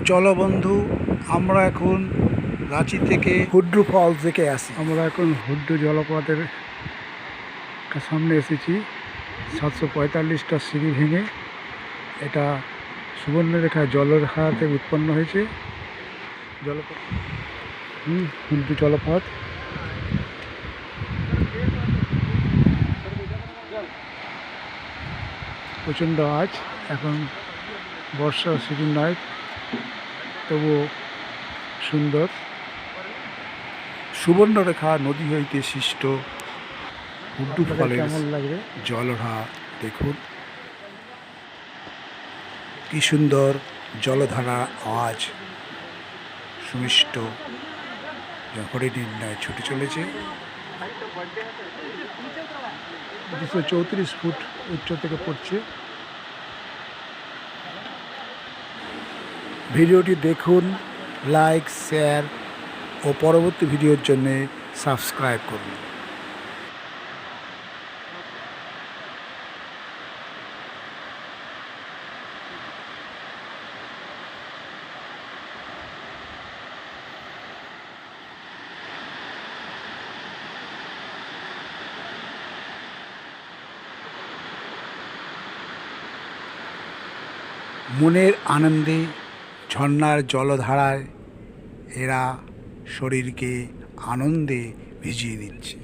চলো বন্ধু, আমরা এখন রাঁচি থেকে হুড্রু ফলস দেখে আসি। আমরা এখন হুড্রু জলপ্রপাতের সামনে এসেছি। 745টা সিঁড়ি ভেঙে এটা সুবর্ণরেখা জলরেখাতে উৎপন্ন হয়েছে। জলপথ হুড্রু জলপথ। প্রচণ্ড আজ, এখন বর্ষা সিজন নয়, তবুও সুন্দর। সুবর্ণরেখা নদী হইতে সৃষ্ট হুড্রু ফলের কেমন লাগবে জলধারা দেখুন, কি সুন্দর জলধারা আওয়াজ সুমিষ্ট হরিণীর ন্যায় ছুটে চলেছে। 234 ফুট উচ্চ থেকে পড়ছে। ভিডিওটি দেখুন, লাইক, শেয়ার ও পরবর্তী ভিডিওর জন্য সাবস্ক্রাইব করুন। মনের আনন্দে ঝর্ণার জলধারায় এরা শরীরকে আনন্দে ভিজিয়ে দিচ্ছে।